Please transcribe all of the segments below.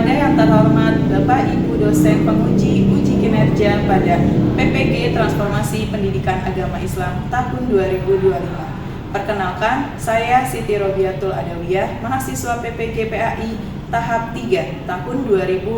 kepada yang terhormat Bapak Ibu dosen penguji uji kinerja pada PPG Transformasi Pendidikan Agama Islam tahun 2025. Perkenalkan, saya Siti Robiatul Adawiyah, mahasiswa PPG PAI tahap 3 tahun 2025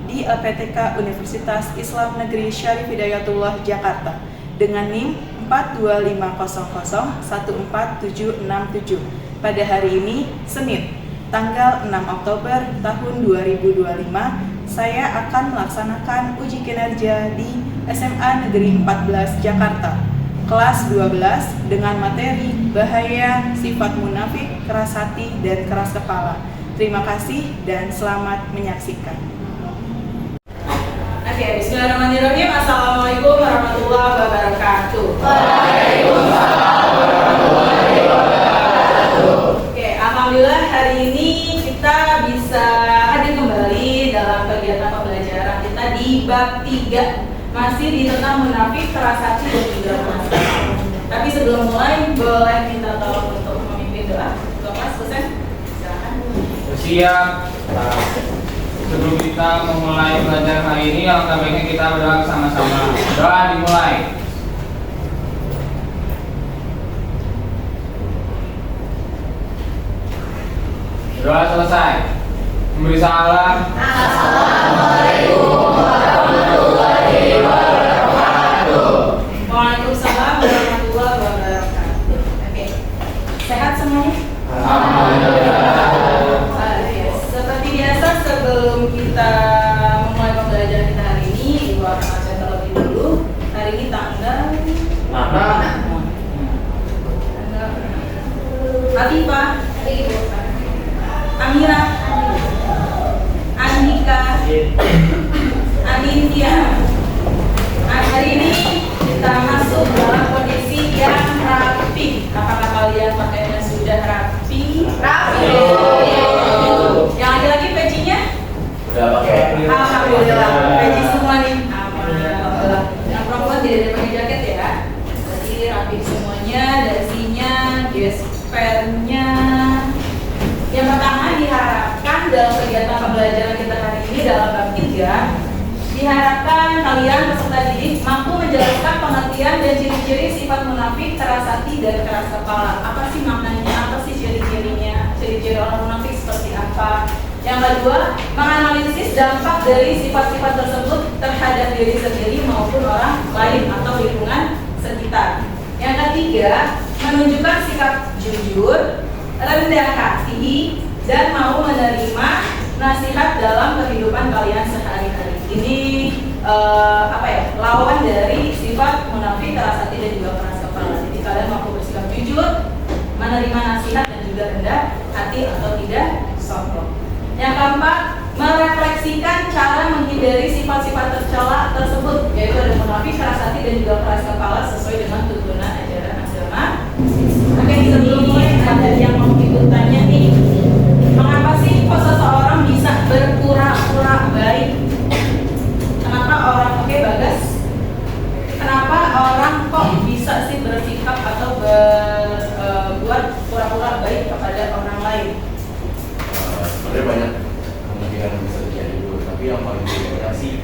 di LPTK Universitas Islam Negeri Syarif Hidayatullah Jakarta dengan NIM 42500147767 pada hari ini, Senin, tanggal 6 Oktober tahun 2025, saya akan melaksanakan uji kinerja di SMA Negeri 14 Jakarta, kelas 12 dengan materi bahaya, sifat munafik, keras hati, dan keras kepala. Terima kasih dan selamat menyaksikan. Oke, bismillahirrahmanirrahim. Assalamualaikum warahmatullahi wabarakatuh. Waalaikumsalam warahmatullahi wabarakatuh. Oke, alhamdulillah hari ini kita bisa hadir kembali dalam kegiatan pembelajaran kita di bab 3, masih di tentang munafik, keras hati, dan juga keras kepala. Tapi sebelum mulai, boleh minta tolong untuk memimpin doa. Kelas dosen, silakan. Siap. Sebelum kita memulai belajar hari ini, alangkah baiknya kita berdoa sama-sama. Doa dimulai. Doa selesai. Memberi salam. Assalamualaikum warahmatullahi wabarakatuh. Waalaikumsalam warahmatullahi wabarakatuh. Oke, sehat semuanya? Alhamdulillah. Seperti biasa, sebelum kita memulai pembelajaran kita hari ini, Ibu akan absen terlebih dulu. Hari ini tanggal Latifah, Amira, Andika, Anindya. Hari ini kita masuk dalam kondisi yang rapi. Apakah kalian pakaiannya sudah rapi? Rapi. Yang laki-laki pecinya? Udah pakai. Alhamdulillah, peci semua nih. Alhamdulillah. Yang perempuan tidak ada pakai jaket ya. Jadi rapi semuanya, dasinya, gespernya. Yang pertama diharapkan dalam kegiatan pembelajaran kita hari ini dalam bab 3, diharapkan kalian peserta didik mampu menjelaskan pengertian dan ciri-ciri sifat munafik, keras hati, dan keras kepala. Apa sih maknanya? Apa sih ciri-cirinya? Ciri-ciri orang munafik seperti apa? Yang kedua, menganalisis dampak dari sifat-sifat tersebut terhadap diri sendiri maupun orang lain atau lingkungan sekitar. Yang ketiga, menunjukkan sikap jujur, rendah hati, dan mau menerima nasihat dalam kehidupan kalian sehari-hari. Ini lawan dari sifat munafik, keras hati, dan juga keras kepala. Jadi kalian mampu bersikap jujur, menerima nasihat, dan juga rendah hati atau tidak sombong. Yang keempat, merefleksikan cara menghindari sifat-sifat tercela tersebut, yaitu ada munafik, keras hati, dan juga keras kepala sesuai dengan tuntunan ajaran agama. Oke, sebelum mulai ada yang mau ikut tanya nih, mengapa sih kok seseorang bisa berpura-pura baik? Kenapa orang, oke Bagas, kenapa orang kok bisa sih bersikap atau berbuat pura-pura baik kepada orang lain? Sebenarnya banyak kemungkinan yang bisa terjadi dulu, tapi yang paling banyak sih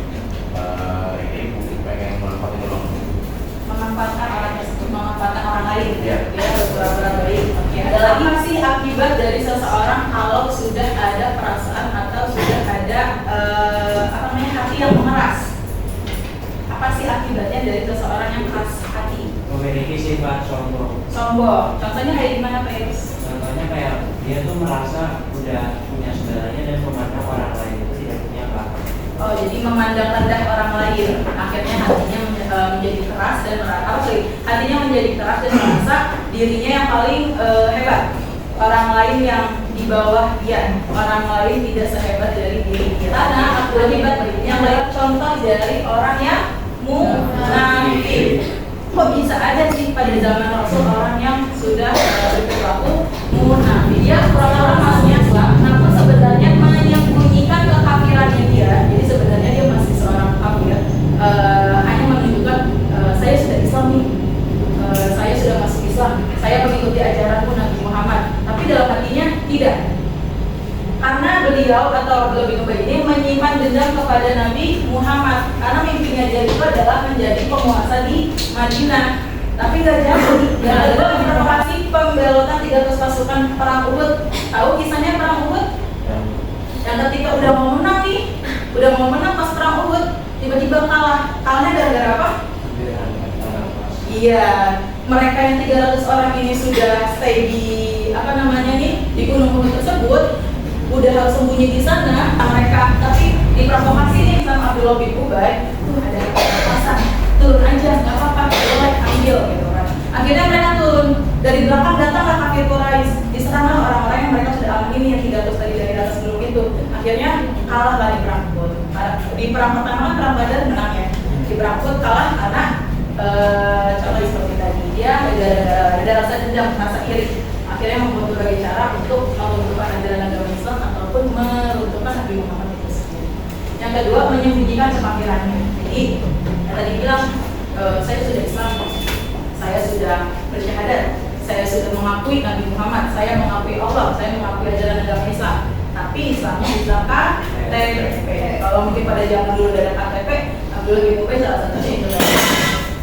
ini mungkin pengen Memanfaatkan orang tersebut, memanfaatkan orang lain. Ya. Dia berpura-pura baik. Oke. Ada lagi nggak sih akibat dari seseorang kalau sudah ada perasaan atau sudah ada hati yang mengeras? Apa sih akibatnya dari seseorang yang keras hati? Memiliki sifat sombong. Sombong. Contohnya kayak gimana Pak Iris? Contohnya kayak dia tuh merasa udah punya segalanya dan memandang orang lain itu tidak punya apa-apa. Oh, jadi memandang rendah orang lain. Akhirnya hatinya menjadi keras dan hatinya menjadi keras dan merasa dirinya yang paling hebat. Orang lain yang di bawah dia, orang lain tidak sehebat dari diri dia. Karena akibat yang baik contoh dari orang yang munafik. Kok bisa ada sih pada zaman Rasul orang yang sudah berperilaku munafik? Dia pura-pura masuknya Islam, namun sebenarnya menyembunyikan kekafirannya dia. Jadi sebenarnya dia masih seorang kafir, hanya menunjukkan saya sudah Islam nih, saya sudah masuk Islam, saya mengikuti ajaran Nabi Muhammad. Tapi dalam hatinya tidak, karena beliau beliau atau Abdullah bin Ubay ini menyimpan dendam kepada Nabi Muhammad karena mimpinya dia itu adalah menjadi penguasa di Madinah. Tapi nggak jadi, gara-gara memprovokasi pembelotan 300 pasukan perang Uhud. Tahu kisahnya perang Uhud? Yang ketika udah mau menang nih, udah mau menang pas perang Uhud, tiba-tiba kalah. Kalahnya gara-gara apa? Iya, mereka yang 300 orang ini sudah stay di di gunung Uhud tersebut, udah harus sembunyi di sana mereka, tapi diprovokasi nih sama Abdullah bin Ubay, tuh ada pasang, turun aja, nggak apa-apa, boleh ambil gitu kan. Akhirnya mereka turun, dari belakang datanglah kafir Quraisy, diseranglah orang-orang yang mereka sudah aman ini yang 300 tadi dari atas sebelum itu. Akhirnya kalah lah di perang Uhud. Di perang pertama kan perang Badar menang ya, di perang Uhud kalah karena contoh seperti tadi, dia ada rasa dendam, rasa iri. Akhirnya membuat berbagai cara untuk meruntuhkan ajaran agama Islam ataupun meruntuhkan Nabi Muhammad itu sendiri. Yang kedua, menyembunyikan kekafirannya. Jadi, yang tadi bilang, saya sudah Islam, saya sudah bersyahadat, saya sudah mengakui Nabi Muhammad, saya mengakui Allah, saya mengakui ajaran agama Islam. Tapi Islamnya Islam KTP. Kalau mungkin pada zaman dulu ada KTP, Abdullah bin Ubay salah satunya itu.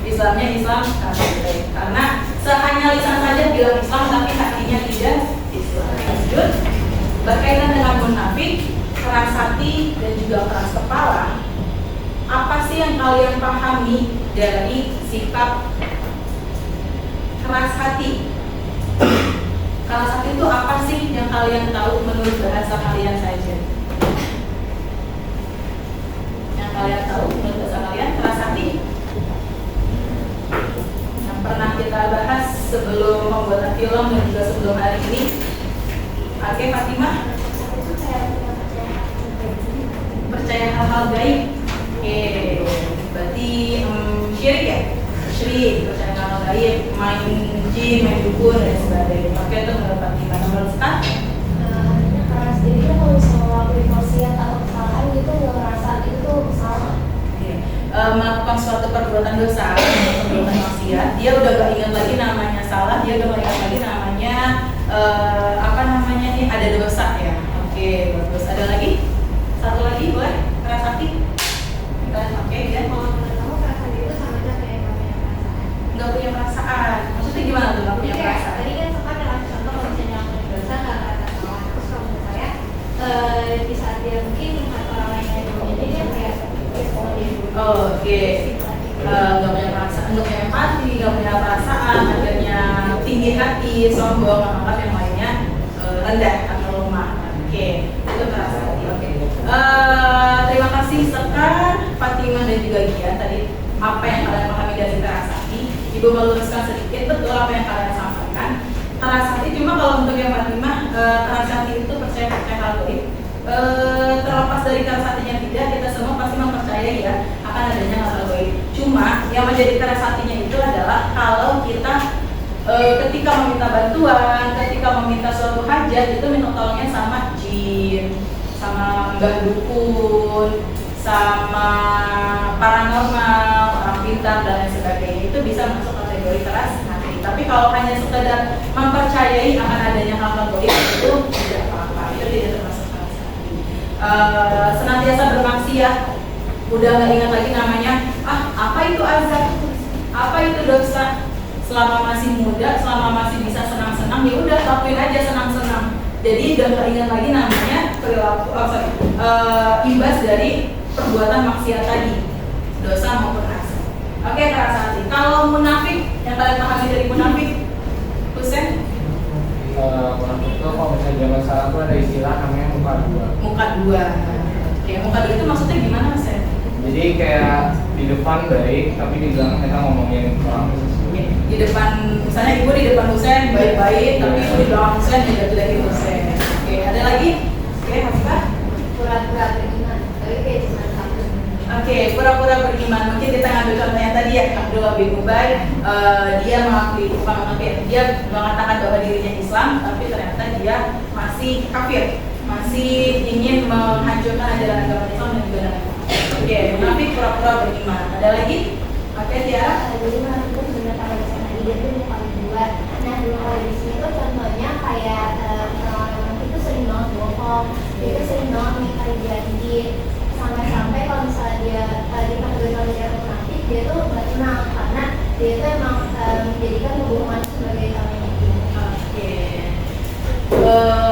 Islamnya Islam KTP. Karena hanya lisan saja bilang Islam tapi hatinya tidak Islam. Lanjut, berkaitan dengan munafik, keras hati dan juga keras kepala. Apa sih yang kalian pahami dari sikap keras hati? Keras hati itu apa sih yang kalian tahu menurut bahasa kalian saja? Yang kalian tahu menurut bahasa kalian keras hati? Pernah kita bahas sebelum pembuatan film dan juga sebelum hari ini. Oke, Fatimah? Percaya hal-hal gaib. Oke, berarti syirik ya? Syirik, percaya hal-hal gaib, main jin, main dukun dan sebagainya. Oke, itu menurut Fatimah. Menurut Ustaz? Keras diri kalau misalnya ngelakuin maksiat atau kesalahan gitu nggak ngerasa itu tuh salah. Melakukan suatu perbuatan dosa, perbuatan maksiat, dia udah gak ingat lagi namanya salah, dia udah gak ingat lagi namanya ada dosa ya. Oke, bagus. Ada lagi? Satu lagi boleh? Keras hati? Oke, ya. Kalau menurut kamu keras hati itu sama aja kayak nggak punya perasaan? Nggak punya perasaan. Maksudnya gimana tuh nggak punya Jadi perasaan? tadi kan sempat dalam contoh kalau misalnya ngelakuin dosa nggak ngerasa salah. Terus kalau menurut saya di saat dia mungkin melihat orang lain yang dulunya dia kayak kalau dia dulu. Oke. Nggak punya perasaan, nggak punya empati, nggak punya perasaan, akhirnya tinggi hati, sombong, menganggap yang lainnya rendah atau lemah. Oke, itu keras hati. Oke. Terima kasih Sekar, Fatimah dan juga Gian tadi apa yang kalian pahami dari keras hati. Ibu meluruskan sedikit, betul apa yang kalian sampaikan. Keras hati cuma kalau untuk yang Fatimah, keras hati itu percaya hal gaib. Terlepas dari keras hatinya tidak, kita semua pasti mempercayai ya akan adanya hal gaib. Cuma yang menjadi keras hatinya itu adalah kalau kita ketika meminta bantuan, ketika meminta suatu hajat itu minta tolongnya sama jin, sama mbah dukun, sama paranormal, orang pintar dan lain sebagainya, itu bisa masuk kategori keras hati. Tapi kalau hanya sekedar mempercayai akan adanya hal-hal gaib itu tidak apa-apa, itu tidak termasuk keras hati. Senantiasa bermaksiat, udah nggak ingat lagi namanya, apa itu azab, apa itu dosa. Selama masih muda, selama masih bisa senang-senang, ya udah lakuin aja senang-senang. Jadi udah nggak ingat lagi namanya perilaku, imbas dari perbuatan maksiat tadi, dosa maupun azab. Oke, keras hati. Kalau munafik, yang kalian pahami dari munafik, Husein? Munafik itu kalau misalnya zaman sekarang tuh ada istilah namanya muka dua. Muka dua. Oke, muka dua itu maksudnya gimana, Mas? Jadi kayak di depan baik, tapi di belakang kita ngomongin orang di depan, misalnya ibu di depan Husein baik-baik, tapi ibu di belakang Husein jelek-jelekin Husein. Oke, ada lagi? Oke, Hafifah? Pura-pura beriman, tapi kayak cuma satu. Oke, pura-pura beriman. Mungkin kita ngambil contohnya tadi ya, Abdullah bin Ubay, dia dia mengatakan bahwa dirinya Islam, tapi ternyata dia masih kafir, masih ingin menghancurkan ajaran agama Islam dan juga agama. Oke, munafik pura-pura beriman. Ada lagi? Oke, Tiara? Jadi menurut itu sebenarnya kalau misalnya dia tuh yang paling dua. Nah dulu kalau di sini tuh contohnya kayak orang itu sering banget bohong, dia tuh sering banget menjadikan kebohongan sebagai hal yang penting. Oke.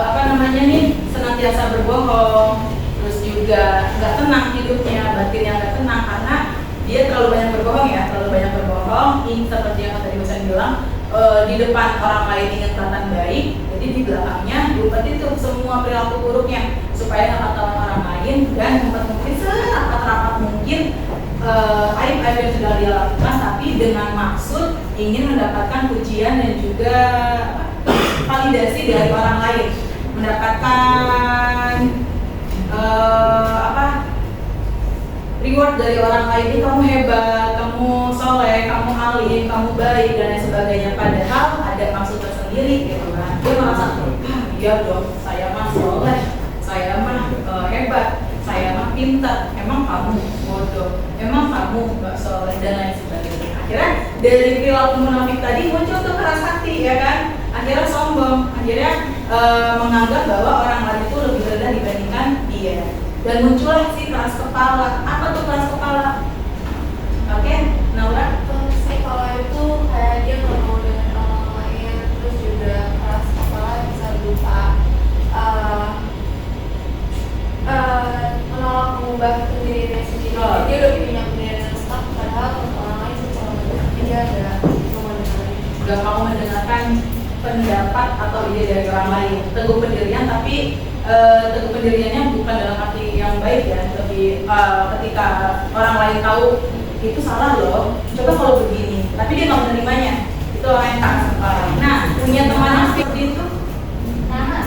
Apa namanya nih, senantiasa berbohong, terus juga nggak tenang hidupnya, batinnya nggak tenang karena dia terlalu banyak berbohong ya, terlalu banyak berbohong. Ini seperti yang tadi Mas bilang, di depan orang lain ingin kelihatan baik, jadi di belakangnya diumpetin tuh semua perilaku buruknya supaya nggak ketahuan orang lain dan mungkin serapat-rapat mungkin aib-aib yang sudah dia lakukan, tapi dengan maksud ingin mendapatkan pujian dan juga validasi dari orang lain, mendapatkan reward dari orang lain. Ini kamu hebat, kamu soleh, kamu alim, kamu baik dan lain sebagainya. Padahal ada maksud tersendiri gitu kan. Dia merasa, iya dong, saya mah soleh, saya mah hebat, saya mah pintar. Emang kamu bodoh, emang kamu nggak soleh dan lain sebagainya. Akhirnya dari perilaku munafik tadi muncul tuh keras hati ya kan. Akhirnya sombong, akhirnya menganggap bahwa orang lain itu lebih rendah dibandingkan dia. Dan muncullah si keras kepala. Apa tuh keras kepala? Oke, Naura? Terus kalau itu kayak dia nggak mau dengan orang lain, terus juga keras kepala bisa berupa menolak mengubah pendiriannya sendiri. Dia udah punya pendirian yang tetap, padahal untuk orang lain secara tapi dia nggak mau dengerin. Gak mau mendengarkan pendapat atau ide dari orang lain. Teguh pendirian, tapi teguh pendiriannya bukan dalam arti yang baik ya. Lebih ketika orang lain tahu itu salah loh, coba kalau begini, tapi dia nggak menerimanya. Itu orang yang keras kepala. Nah, punya teman yang seperti itu? Nah,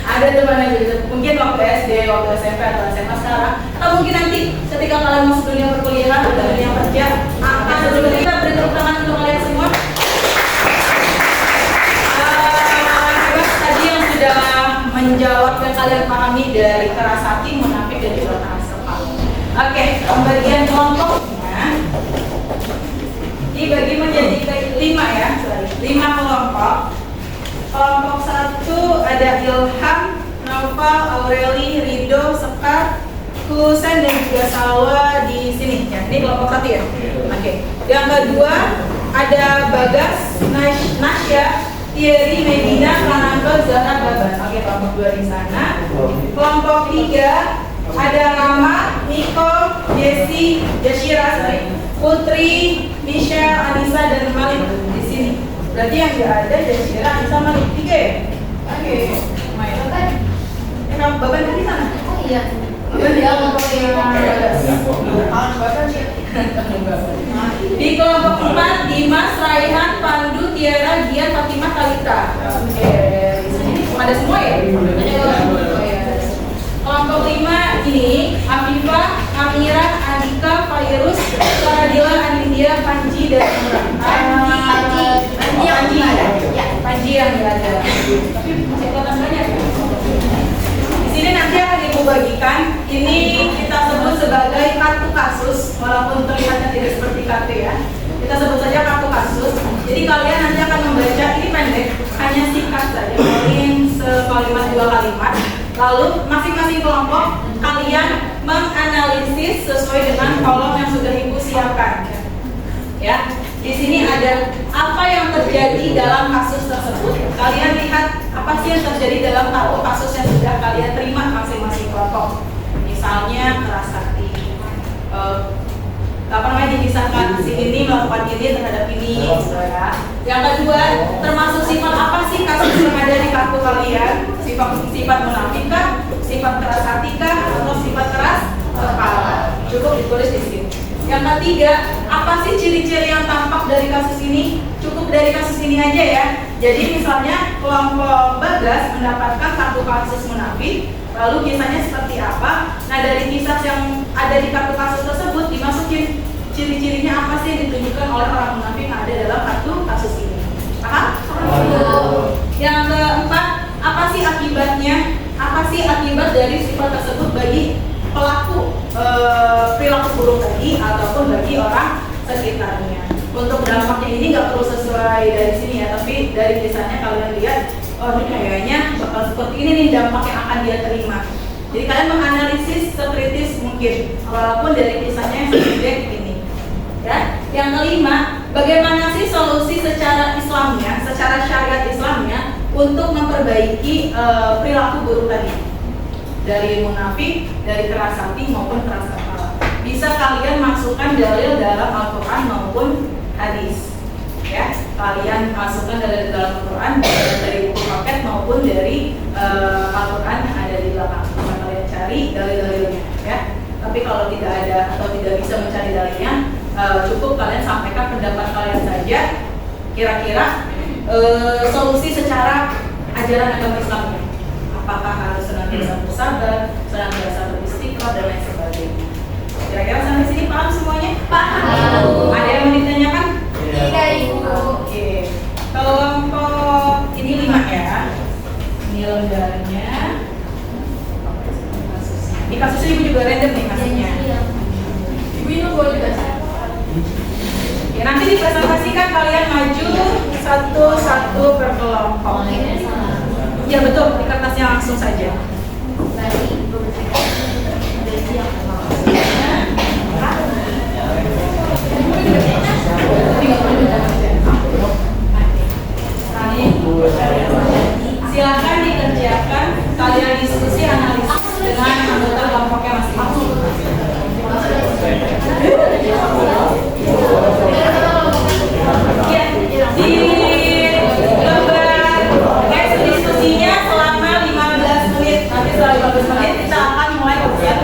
Ada teman yang gitu. Mungkin waktu SD, waktu SMP atau SMA sekarang, atau mungkin nanti ketika kalian masuk dunia perkuliahan atau dunia kerja, akan sebelum kita beri tepuk tangan untuk kalian semua. Tadi yang sudah menjawab dan kalian pahami dari keras hati, munafik dan juga keras kepala. Oke, pembagian kelompoknya dibagi menjadi 5 ya, 5 kelompok. Kelompok 1 ada Ilham, Noval, Aureli, Rido, Sekar, Husen dan juga Salwa di sini ya. Ini kelompok 1 ya. Oke. Yang kedua ada Bagas, Nasya, Thierry, Medina, Kananto, Zahra, Baban. Oke, kelompok 2 di sana. Kelompok 3 ada Rama, Niko, Jesse, Jashira, Putri, Michelle, Anissa dan Malik di sini. Berarti yang nggak ada Jashira, Anissa, Malik 3 ya. Oke, lumayan. Kamu Baban kan di sana? oh iya. Baban di kelompok 3. Di kelompok 4 Dimas, Raihan, Pandu, Tiara, Gian, Fatimah, Kalita. Oke, di sini ada semua ya? Kelompok 5 ini Afifah, Amira, Andika, Fairuz, Saradila, Anindya, Panji dan Panji yang nggak ada. Tapi masih kelihatan banyak ya. Di sini nanti akan ibu bagikan. Ini kita sebut sebagai kartu kasus, walaupun terlihatnya tidak seperti kartu ya. Kita sebut saja kartu kasus. Jadi kalian nanti akan membaca, ini pendek, hanya singkat saja, paling sekalimat 2 kalimat. Lalu masing-masing kelompok kalian menganalisis sesuai dengan kolom yang sudah ibu siapkan. Ya, di sini ada apa yang terjadi dalam kasus tersebut. Kalian lihat apa sih yang terjadi dalam kartu kasus yang sudah kalian terima masing-masing kelompok. Misalnya keras hati, dipisahkan si ini melakukan ini terhadap ini, ya. Yang kedua, termasuk sifat apa sih kasus yang ada di kartu kalian? Sifat munafik kah, sifat keras hati kah, atau sifat keras kepala? Cukup ditulis di sini. Yang ketiga, apa sih ciri-ciri yang tampak dari kasus ini? Cukup dari kasus ini aja ya. Jadi misalnya kelompok Bagas mendapatkan kartu kasus munafik, lalu kisahnya seperti apa? Nah, dari kisah yang ada di kartu kasus tersebut dimasukin ciri-cirinya apa sih yang ditunjukkan oleh orang munafik yang ada dalam kartu kasus ini. Paham? Yang keempat, apa sih akibatnya? Apa sih akibat dari sifat tersebut bagi pelaku perilaku buruk tadi ataupun bagi orang sekitarnya? Untuk dampaknya ini nggak perlu sesuai dari sini ya, tapi dari kisahnya kalian lihat, oh ini kayaknya bakal seperti ini nih dampak yang akan dia terima. Jadi kalian menganalisis sekritis mungkin, walaupun dari kisahnya yang sedikit ini. Ya, Yang kelima, bagaimana sih solusi secara Islamnya, secara syariat Islamnya untuk memperbaiki perilaku buruk tadi, dari munafik, dari keras hati maupun keras kepala. Bisa kalian masukkan dalil dalam Al-Quran maupun hadis. Ya, kalian masukkan dalil dalam Al-Quran dari buku paket maupun dari Al-Quran yang ada di belakang. Bisa kalian cari dalil-dalilnya, ya. Tapi kalau tidak ada atau tidak bisa mencari dalilnya, cukup kalian sampaikan pendapat kalian saja. Kira-kira solusi secara ajaran agama Islamnya, apakah harus senantiasa bersabar, senantiasa beristighfar dan lain sebagainya. Kira-kira sampai sini paham semuanya? Paham. Ada yang mau ditanyakan? Tidak, Ibu. Oke. Kelompok ini 5 ya. Ini lembarnya. Ini kasusnya Ibu juga random nih kasusnya. Ibu ini boleh dibaca. Ya, nanti dipresentasikan kalian maju satu-satu per kelompok. Ya betul, di kertasnya langsung saja. Silakan dikerjakan, kalian diskusi analisis dengan anggota kelompoknya masing-masing. Ya, di lembar guys, diskusinya selama 15 menit. Nanti setelah 15 menit kita akan mulai ujian.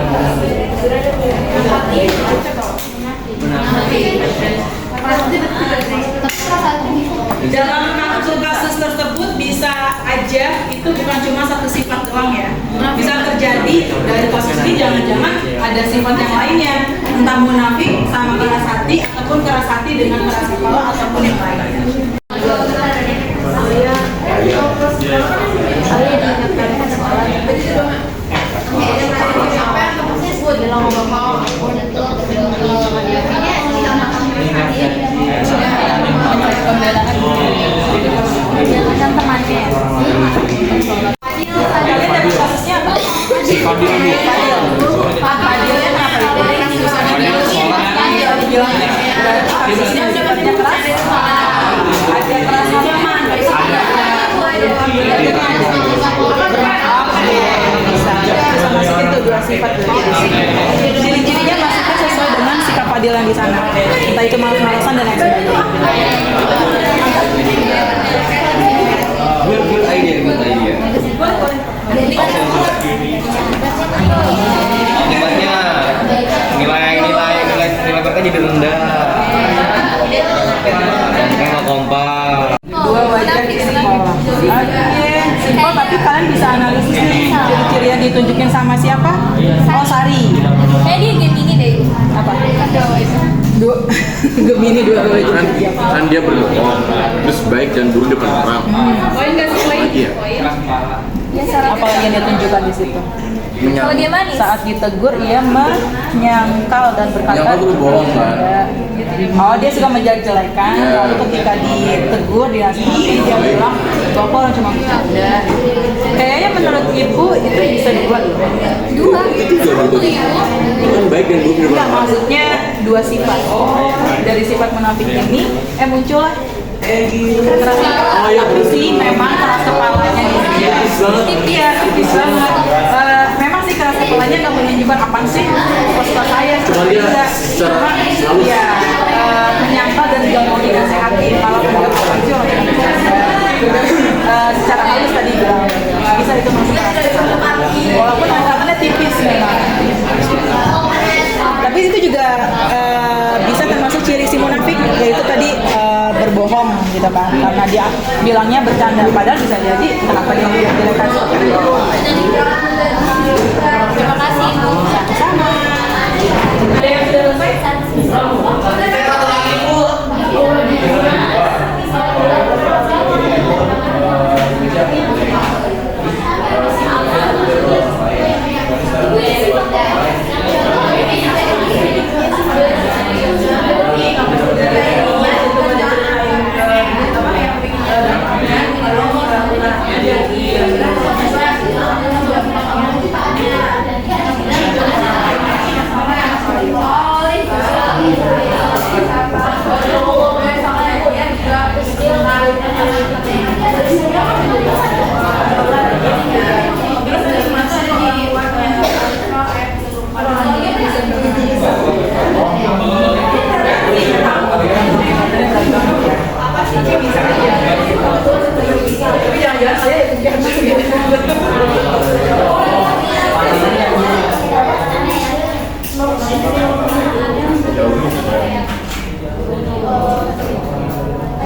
Dalam kasus tersebut bisa aja itu bukan cuma satu sifat doang ya. Bisa terjadi dari kasus ini jangan-jangan ada sifat yang lainnya, entah munafik sama keras hati ataupun keras hati dengan keras kepala ataupun yang lainnya. Kalian dapat kasusnya apa? Fadilnya kenapa itu? Kasusnya sifatnya keras? Ada keras sama? Bisa masukin tuh 2 sifat. Ciri-cirinya masuknya sesuai dengan sikap Fadil yang di sana. Entah itu malas-malasan dan lain sebagainya. Good idea. Akibatnya nilai mereka jadi rendah. Mereka nggak kompak. 2 wajah di sekolah. Oke, simpel tapi kalian bisa analisis nih ciri-ciri yang ditunjukin sama siapa? Oh, Sari. Kayak dia Gemini deh. Apa? Gemini 2 wajah. Kan dia berbohong, terus baik dan buruk depan orang. Poin nggak sih poin? Iya. Keras kepala. Apa yang dia tunjukkan di situ? Kalau dia manis. Saat ditegur ia menyangkal dan berkata Nyangkal tuh bohong, kan? Oh, dia suka menjelek-jelekan. Iya. Lalu ketika ditegur dinasihati dia bilang bapak orang cuma bercanda. Kayaknya menurut ibu itu bisa dibuat Dua. Itu juga bagus. Kan baik dan buruk depan Enggak, orang. maksudnya 2 sifat. Dari sifat munafik ini muncullah keras kepala. Tapi sih memang keras kepalanya dia. Iya, tipis banget. Memang sih keras kepalanya nggak menunjukkan apa sih suka saya. Cuma dia Tidak. secara Cuma, halus. ya, menyangkal dan nggak mau dinasehatin. Malah menganggap apa sih orang yang bercanda. Secara halus tadi bilang bisa itu masuk keras kepala. Walaupun angkatannya tipis memang. Tapi itu juga bisa termasuk ciri si munafik, yaitu tadi berbohong gitu kan, karena dia bilangnya bercanda, padahal bisa jadi kenapa dia menjelekkan seperti itu. Terima kasih, Ibu. Sama. Ada yang sudah selesai? Oh,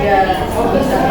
ada. Oh bisa.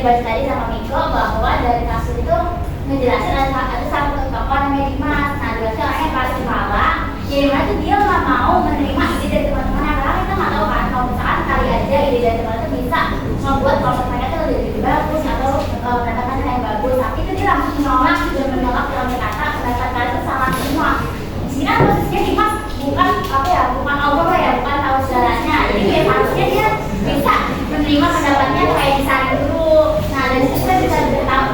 Dibahas tadi sama Miko bahwa dari kasus itu ngejelasin ada satu tokoh namanya Dimas. Nah, Dimasnya orangnya keras kepala. Jadi mana tuh dia nggak mau menerima ide dari teman-teman, karena kita nggak tahu kan kalau misalkan kali aja ide dari teman itu bisa membuat kelompok mereka tuh lebih bagus atau kata-kata yang bagus. Tapi itu dia langsung menolak dan menolak dalam kata pendapat kalian itu salah semua. Di sini kan posisinya Dimas bukan apa ya, bukan Allah ya, bukan tahu segalanya. Jadi ya harusnya dia bisa menerima pendapatnya kayak disaring dulu. Nah, dari situ kita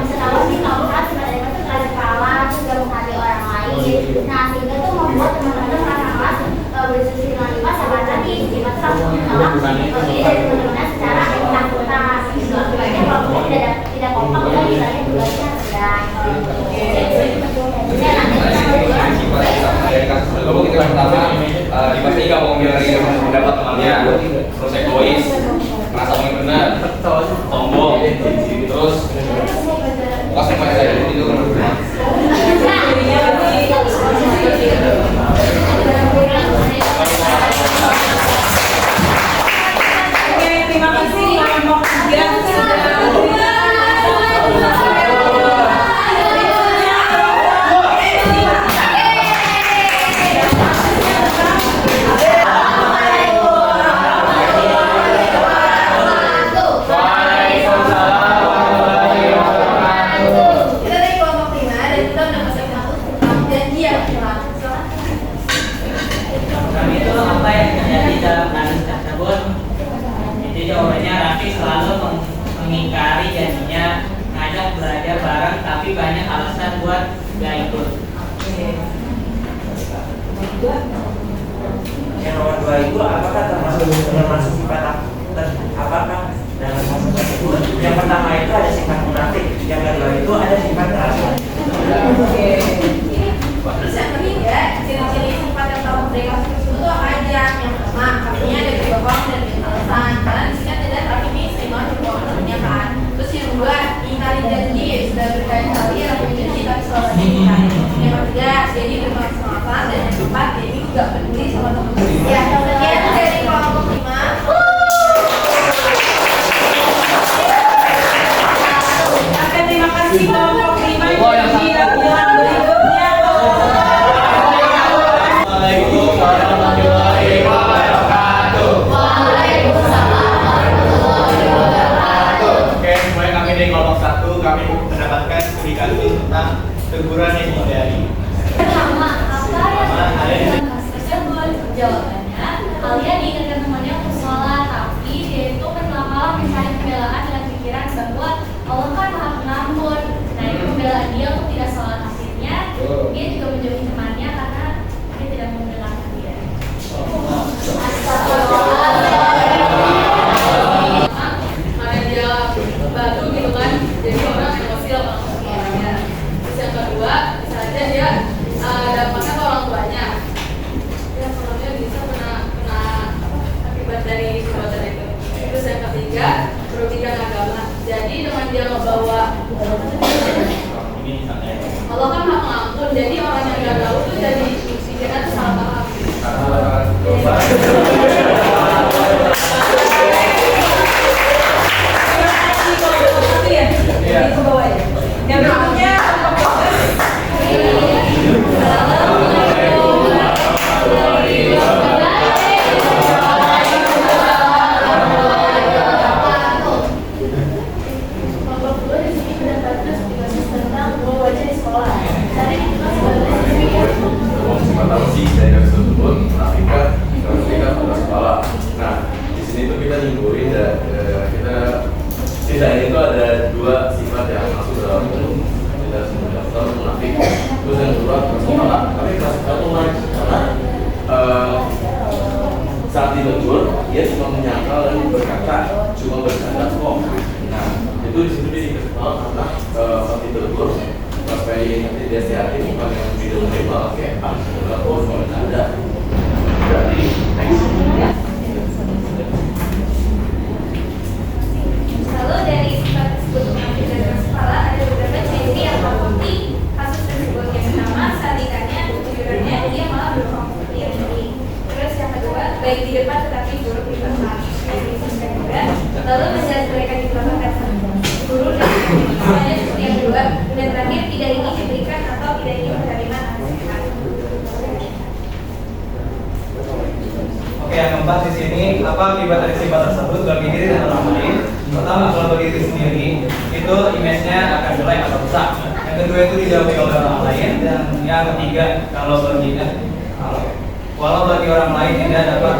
bisa tahu nih kalau kan sebenarnya itu keras kepala, juga menghargai orang lain. Nah, sehingga tuh membuat teman-teman kelas berdiskusi dengan Dimas sama tadi Dimas tuh langsung menolak ini dari teman-temannya secara ketakutan. Gitu. Akibatnya kalau tidak kompak kan misalnya tugasnya sedang. Kita pertama Dimas ini gak mau mendengarkan pendapat temannya, terus egois, merasa paling benar, sombong, terus kasih pada saya dulu itu kan. Oke, terima kasih kelompok 3 sudah jawabannya Raffi selalu mengingkari janjinya, ngajak belajar bareng tapi banyak alasan buat gak ikut. Yang nomor 2 itu apakah termasuk sifat apakah dalam kasus tersebut? Yang pertama itu ada sifat munafik, yang kedua itu ada sifat rasul. Terus yang ketiga, ciri-ciri sifat yang tahu dari kasus tersebut itu apa aja? Yang pertama, artinya ada berbohong dan alasan. Karena di sini tidak tapi ini sering banget berbohong namanya kan. Terus yang kedua, ingkari janji, sudah berkali-kali lakukan janji tapi selalu ada ingkari. Yang ketiga, jadi bermasalah. Dan yang keempat, jadi nggak peduli sama teman-teman. Ya, contohnya itu dari kelompok 5. Oke, terima kasih kelompok 5 yang dilakukan berikutnya. Assalamualaikum warahmatullahi wabarakatuh. Waalaikumsalam warahmatullahi wabarakatuh. Oke, mulai kami dari kelompok 1 kami mendapatkan publikasi tentang teguran yang dihindari. Pertama, apa yang terjadi dalam kasus tersebut? Jawabannya, kalian diingatkan temannya untuk sholat, tapi dia itu malam mencari pembelaan dengan pikiran bahwa Allah kan maha pengampun. Nah, itu pembelaan dia untuk tidak sholat. Akhirnya, dia juga menjauhi temannya karena dia tidak mendengarkan dia. Mana dia batu gitu kan, jadi orang emosi langsung sama orangnya. Terus yang kedua, misalnya dia dampaknya ke orang tuanya, ya orangnya bisa kena akibat dari perbuatan itu. Terus yang ketiga, merugikan agama. Jadi dengan dia ngebawa Allah kan maha pengampun, jadi orang yang nggak tahu tuh jadi pikirnya tuh salah paham. Yang berikutnya Kelompok 2 di sini mendapatkan tugas tentang dua wajah di sekolah. Dari desyakin bukan yang tidak menerima, oke, ada. Berarti next. Lalu dari sifat tersebut mengambil dari keras kepala ada beberapa ciri yang mengikuti kasus tersebut. Yang pertama, salikannya, kejujurannya, dia malah berbohong seperti yang tadi. Terus yang kedua, baik di depan tetapi buruk di belakang. Lalu menjelaskan di belakang dan buruk dan semuanya seperti yang kedua. Dan terakhir, tidak ingin diberikan atau tidak ingin menerima nasihat. Oke, yang keempat di sini apa akibat dari sifat tersebut bagi diri dan orang lain? Pertama, kalau bagi diri sendiri itu image-nya akan jelek atau rusak. Yang kedua itu dijauhi oleh orang lain, dan yang ketiga kalau walau bagi orang lain tidak dapat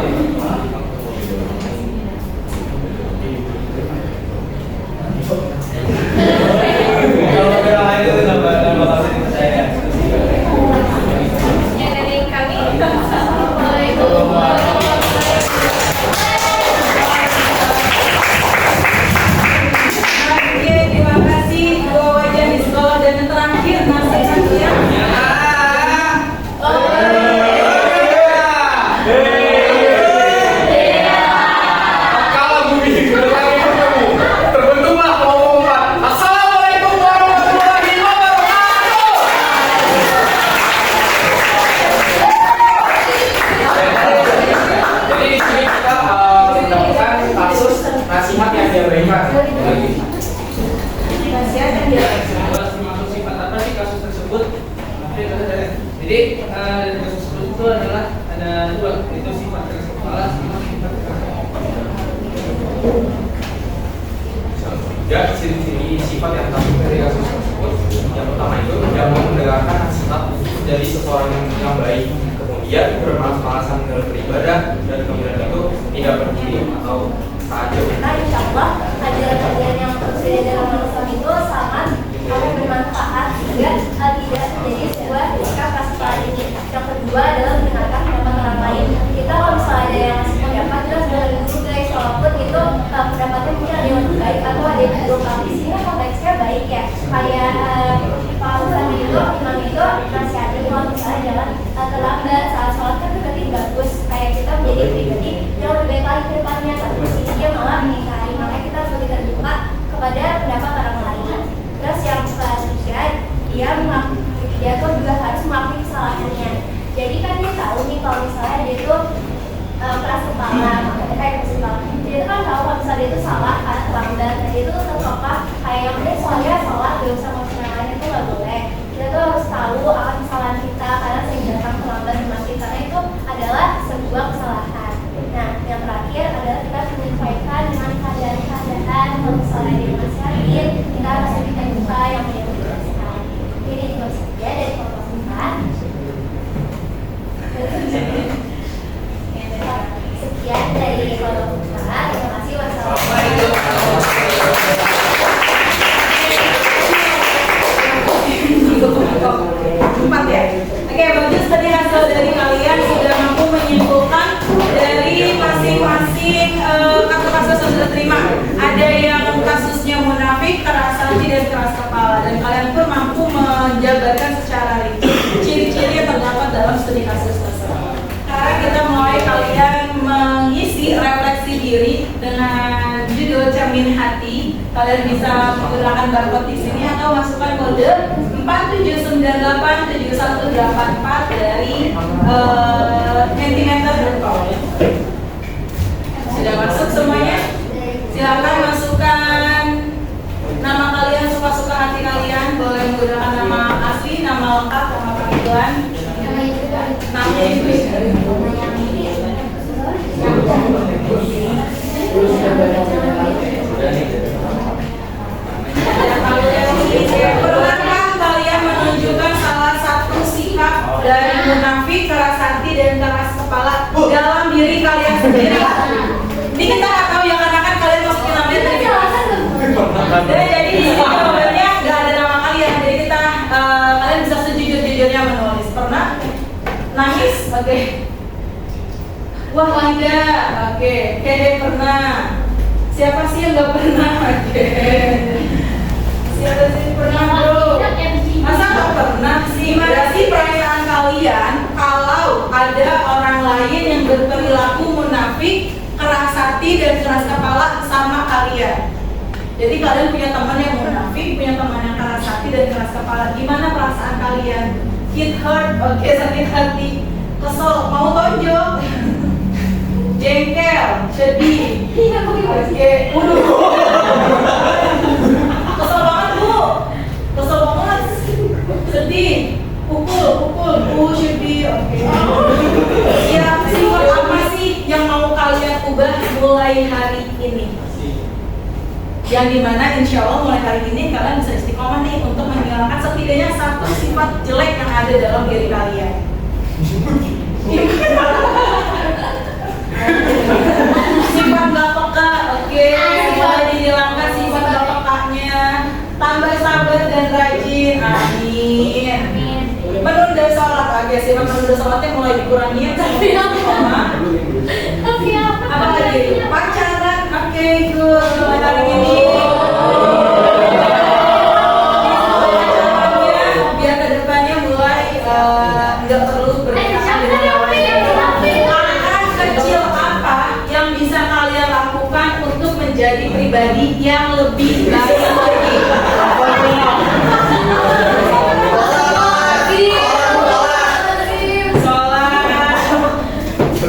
kalau bagi orang lain itu tidak bakal dipercaya. Yang dari kami, Assalamualaikum. Oke, terima kasih dua wajah di sekolah dan yang terakhir nasihatnya. Kalau bumi terbentuklah kelompok 4. Assalamualaikum warahmatullahi wabarakatuh. Jadi di sini kita mendapatkan kasus nasihat yang diberikan. Nasihat yang diberikan. Masuk sifat apa sih kasus tersebut? Jadi dari kasus tersebut itu adalah ada dua, itu sifat keras kepala sama sifat keras kepala. Ya, ciri-ciri sifat yang terjadi dari kasus tersebut. Yang pertama itu yang mendengarkan nasihat dari seseorang yang baik, kemudian bermalas-malasan dalam beribadah, dan kemudian itu tidak berdiri atau saja. Nah, insya Allah ajaran-ajaran yang tersedia dalam Islam itu sangat akan bermanfaat sehingga tidak terjadi sebuah sikap kepala ini. Yang kedua adalah mendengarkan pendapat orang lain. Kita kalau misalnya ada yang ngasih pendapat kita sudah dulu guys, walaupun itu pendapatnya mungkin ada yang lebih baik atau ada yang buruk, tapi sini konteksnya baik ya. Kayak Pak Ustaz itu, imam itu nasihatin kalau misalnya jangan terlambat saat sholat kan itu berarti bagus. Kayak kita menjadi pribadi yang lebih baik lagi ke depannya, tapi di sini dia malah mengingkari. Makanya kita harus lebih terbuka kepada pendapat orang lain. Terus yang selanjutnya dia tuh juga harus mengakui kesalahannya. Jadi kan dia tahu nih kalau misalnya dia tuh keras kepala, dia kan tahu kalau misalnya dia tuh salah karena terlambat. Nah dia tuh terpapar kayak yang dia soalnya salah, gak usah ngomong yang lain, itu nggak boleh. Kita tuh harus tahu akan kesalahan kita karena sering datang terlambat di masjid karena itu adalah sebuah kesalahan. Nah yang terakhir adalah kita harus menyesuaikan dengan keadaan kalau misalnya dia nasihatin, kita harus lebih terbuka yang menjelaskan. Ini juga saja dari kelompok 4. Sekian dari kelompok 4. Terima kasih. Wassalamualaikum. Empat ya. Oke, bagus, tadi hasil dari kalian sudah mampu menyimpulkan dari masing-masing kasus yang sudah terima. Ada yang kasusnya munafik, keras hati dan keras kepala, dan kalian pun mampu menjabarkan secara rinci ciri-ciri yang terdapat dalam studi kasus tersebut. Sekarang kita mulai kalian mengisi refleksi diri dengan judul cermin hati. Kalian bisa menggunakan barcode di sini atau masukkan kode 47987184 dari mentimeter.com. Sudah masuk semuanya? Silakan masukkan nama kalian, suka-suka hati kalian. Boleh menggunakan nama asli, nama lengkap, nama panggilan, nama ibu. Perkenalkan kalian menunjukkan salah satu sikap dari munafik, keras hati dan keras kepala dalam diri kalian sendiri. Ini kita nggak tahu ya karena kan kalian masukin namanya tadi. Jadi di sini jawabannya nggak ada nama kalian. Jadi kita kalian bisa sejujur-jujurnya menulis. Pernah nangis? Oke. Wah tidak. Oke. Kede pernah. Siapa sih yang nggak pernah? Oke. Siapa sih pernah bro? Masa nggak pernah? Jadi kalian punya teman yang munafik, punya teman yang keras hati dan keras kepala. Gimana perasaan kalian? Hit hurt, oke, sakit hati, kesel, mau tonjok, jengkel, sedih, oke, kesel banget bu, kesel banget, sedih, pukul, sedih, oke. Ya, sifat apa sih yang mau kalian ubah mulai hari ini? Yang dimana insya Allah mulai hari ini kalian bisa istiqomah nih untuk menghilangkan setidaknya satu sifat jelek yang ada dalam diri kalian. Sifat gak peka, oke, mulai dihilangkan sifat gak pekanya. Tambah sabar dan rajin, amin. Menunda sholat, oke, sifat menunda sholatnya mulai dikurangi. Tapi apa lagi? Pacaran, oke, good. Mulai hari ini biar kedepannya mulai nggak perlu berdekatan dengan lawan. Langkah kecil apa yang bisa kalian lakukan untuk menjadi pribadi yang lebih baik lagi?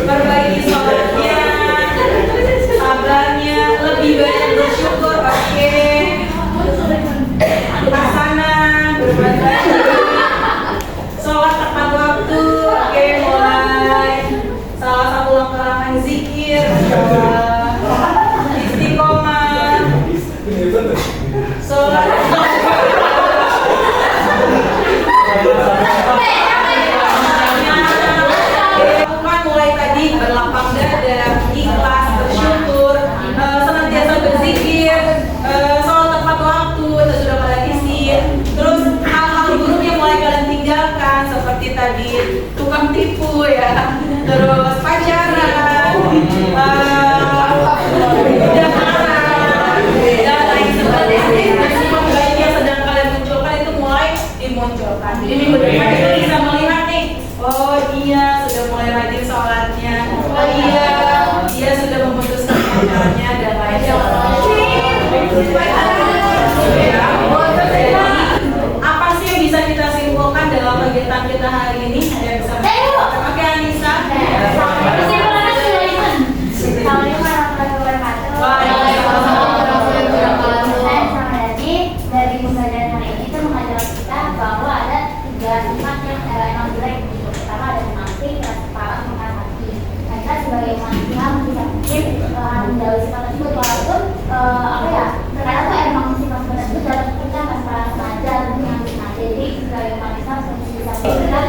Perbaiki sholatnya, sabarnya, lebih banyak bersyukur, oke. Hasanah, berbagi, sholat tepat waktu, oke, mulai. Salah satu langkah zikir, istiqomah, sholat. Mulai tadi berlapang dada, ikhlas, bersyukur, senantiasa berzikir, sholat tepat waktu, itu sudah kalian isi. Terus hal-hal buruk yang mulai kalian tinggalkan seperti tadi tukang tipu ya, terus pacaran, dan lain sebagainya. Dan semua baik yang sedang kalian munculkan itu mulai dimunculkan. Jadi minggu depan kita bisa melihat nih, oh iya sudah mulai rajin sholatnya, oh iya dia sudah memutuskan pacarnya dan lain sebagainya. Apa sih yang bisa kita simpulkan dalam kegiatan kita hari ini? Ada yang bisa menjelaskan? Oke, Anissa. Dari pembelajaran hari ini itu mengajar kita bahwa ada 3 sifat yang emang jelek. Pertama ada munafik, keras kepala, mengangkat hati. Nah, kita sebagai umat Islam bisa mungkin menjauhi sifat tersebut walaupun terkadang tuh emang sifat tersebut dalam kita masalah sengaja dan yang sengaja. Jadi sebagai umat Islam bisa kita.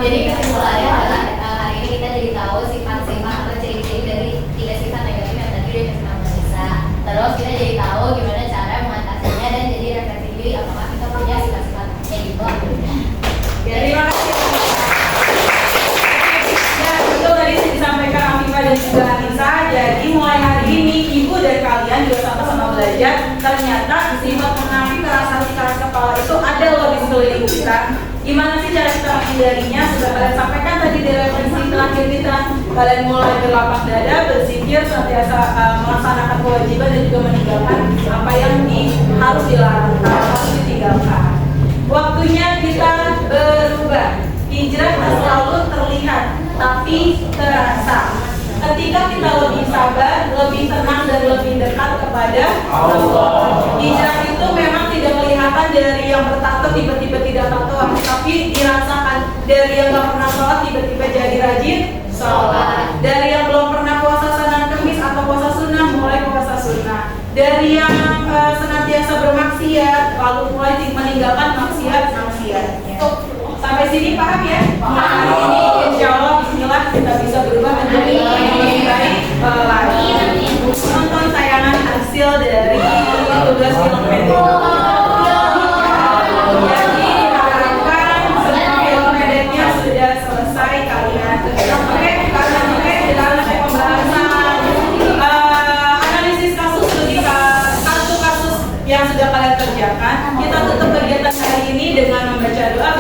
Jadi kesimpulannya adalah hari ini kita jadi tahu sifat-sifat atau ciri-ciri dari 3 sifat negatif yang tadi udah kita bisa. Terus kita jadi tahu gimana cara mengatasinya dan jadi refleksi diri apakah kita punya sifat-sifat kayak gitu. Terima kasih. Ya, betul tadi disampaikan Afifah dan juga Anissa. Jadi mulai hari ini ibu dan kalian juga sama-sama belajar. Ternyata sifat munafik, keras hati, keras kepala itu ada loh di sekeliling kita. Gimana sih cara kita menghindarinya? Sudah kalian sampaikan tadi di referensi terakhir kita. Kalian mulai berlapang dada, berzikir, senantiasa melaksanakan kewajiban dan juga meninggalkan apa yang harus dilarang, harus ditinggalkan. Waktunya kita berubah. Hijrah selalu terlihat, tapi terasa. Ketika kita lebih sabar, lebih tenang dan lebih dekat kepada Allah. Hijrah itu memang tidak kelihatan dari yang bertato tiba-tiba tidak tato, tapi dirasakan dari yang gak pernah sholat tiba-tiba jadi rajin sholat. Dari yang belum pernah puasa Senin Kemis atau puasa sunnah mulai puasa sunnah. Dari yang senantiasa bermaksiat lalu mulai meninggalkan maksiatnya. Sampai sini paham ya? Nah, ini insya Allah bismillah kita bisa berubah menjadi orang yang lebih baik lagi. Nonton tayangan hasil dari tugas film pendek. Jadi diharapkan semua film pendeknya sudah selesai kalian. Oke, karena dalam pembahasan analisis kasus studi kasus yang sudah kalian kerjakan, kita tutup kegiatan hari ini dengan membaca doa.